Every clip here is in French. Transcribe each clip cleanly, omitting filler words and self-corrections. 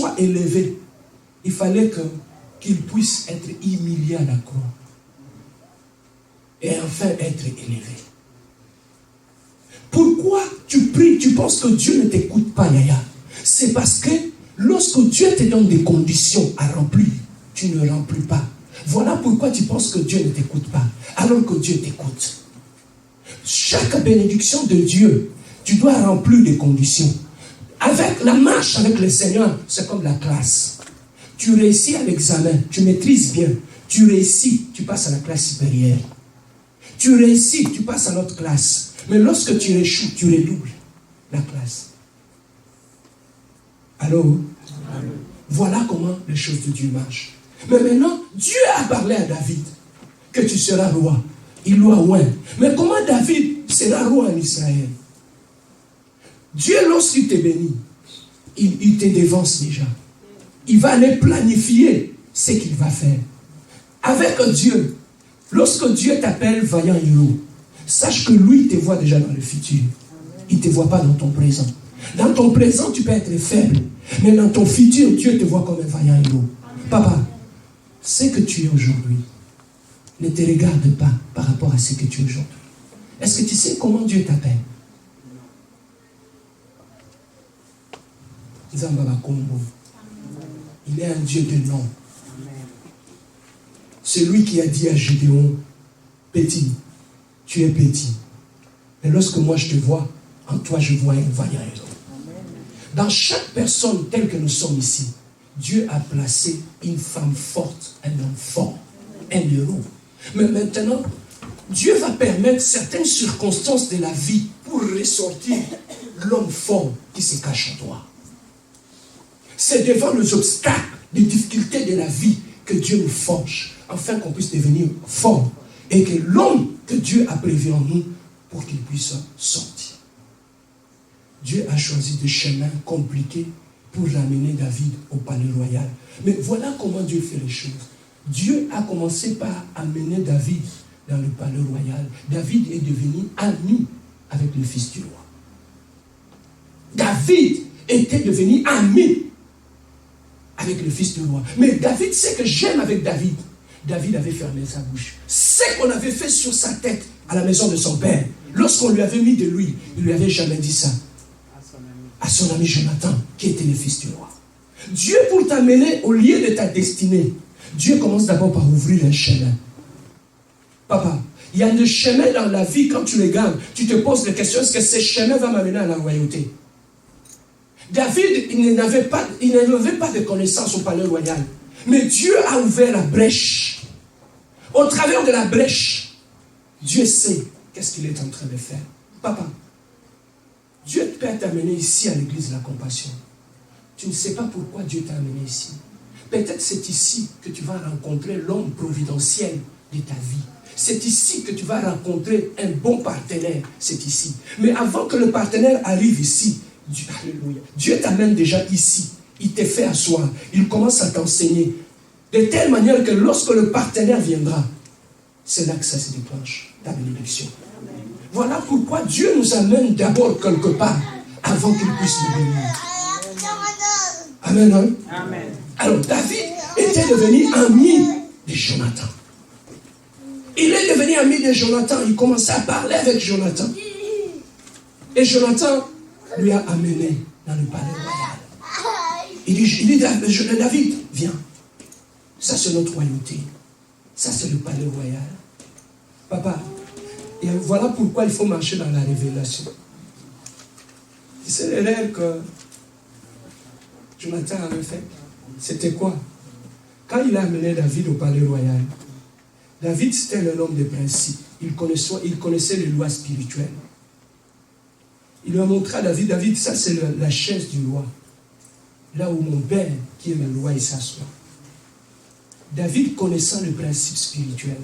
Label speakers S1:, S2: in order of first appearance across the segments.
S1: soit élevé, il fallait qu'il puisse être humilié à la croix. Et enfin être élevé. Pourquoi tu pries, tu penses que Dieu ne t'écoute pas, Yaya? C'est parce que lorsque Dieu te donne des conditions à remplir, tu ne remplis pas. Voilà pourquoi tu penses que Dieu ne t'écoute pas, alors que Dieu t'écoute. Chaque bénédiction de Dieu, tu dois remplir des conditions. Avec la marche avec le Seigneur, c'est comme la classe. Tu réussis à l'examen, tu maîtrises bien. Tu réussis, tu passes à la classe supérieure. Tu réussis, tu passes à l'autre classe. Mais lorsque tu échoues, tu redoubles la classe. Alors, voilà comment les choses de Dieu marchent. Mais maintenant, Dieu a parlé à David que tu seras roi. Il l'a oint. Mais comment David sera roi en Israël? Dieu, lorsqu'il te bénit, il te dévance déjà. Il va aller planifier ce qu'il va faire. Avec Dieu, lorsque Dieu t'appelle vaillant héros, sache que lui te voit déjà dans le futur. Il ne te voit pas dans ton présent. Dans ton présent, tu peux être faible. Mais dans ton futur, Dieu te voit comme un vaillant héros. Papa, ce que tu es aujourd'hui ne te regarde pas par rapport à ce que tu es aujourd'hui. Est-ce que tu sais comment Dieu t'appelle? Il est un Dieu de nom. C'est lui qui a dit à Gédéon, petit, tu es petit. Mais lorsque moi je te vois, en toi je vois un vaillant héros. Dans chaque personne telle que nous sommes ici, Dieu a placé une femme forte, un homme fort, un héros. Mais maintenant, Dieu va permettre certaines circonstances de la vie pour ressortir l'homme fort qui se cache en toi. C'est devant les obstacles, les difficultés de la vie que Dieu nous forge, afin qu'on puisse devenir fort et que l'homme que Dieu a prévu en nous pour qu'il puisse sortir. Dieu a choisi des chemins compliqués pour ramener David au palais royal. Mais voilà comment Dieu fait les choses. Dieu a commencé par amener David dans le palais royal. David est devenu ami avec le fils du roi. David était devenu ami avec le fils du roi. Mais David, ce que j'aime avec David, David avait fermé sa bouche. Ce qu'on avait fait sur sa tête à la maison de son père, lorsqu'on lui avait mis de l'huile, il ne lui avait jamais dit ça à son ami Jonathan, qui était le fils du roi. Dieu, pour t'amener au lieu de ta destinée, Dieu commence d'abord par ouvrir un chemin. Papa, il y a des chemins dans la vie, quand tu les gagnes, tu te poses la question, est-ce que ce chemin va m'amener à la royauté? David, il n'avait pas de connaissance au palais royal. Mais Dieu a ouvert la brèche. Au travers de la brèche, Dieu sait qu'est-ce qu'il est en train de faire. Papa, Dieu peut t'amener ici à l'église de la compassion. Tu ne sais pas pourquoi Dieu t'a amené ici. Peut-être c'est ici que tu vas rencontrer l'homme providentiel de ta vie. C'est ici que tu vas rencontrer un bon partenaire. C'est ici. Mais avant que le partenaire arrive ici, Dieu t'amène déjà ici. Il te fait asseoir. Il commence à t'enseigner. De telle manière que lorsque le partenaire viendra, c'est là que ça se déclenche, ta bénédiction. Voilà pourquoi Dieu nous amène d'abord quelque part avant qu'il puisse nous bénir. Amen, hein? Amen. Alors David était devenu ami de Jonathan. Il est devenu ami de Jonathan. Il commençait à parler avec Jonathan. Et Jonathan lui a amené dans le palais royal. Il dit David, viens. Ça c'est notre royauté. Ça c'est le palais royal. Papa, et voilà pourquoi il faut marcher dans la révélation. C'est l'erreur que Jonathan avait fait. C'était quoi? Quand il a amené David au palais royal, David c'était un homme de principe. Il connaissait les lois spirituelles. Il lui a montré à David, David, ça c'est la chaise du roi. Là où mon père, qui est le roi, il s'assoit. David connaissant le principe spirituel,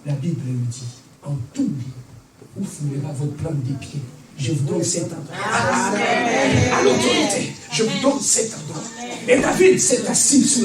S1: la Bible le dit, en tout lieu, où foulera votre plante des pieds, je vous donne cet endroit. À l'autorité, je vous donne cet endroit. Et David s'est assis sur la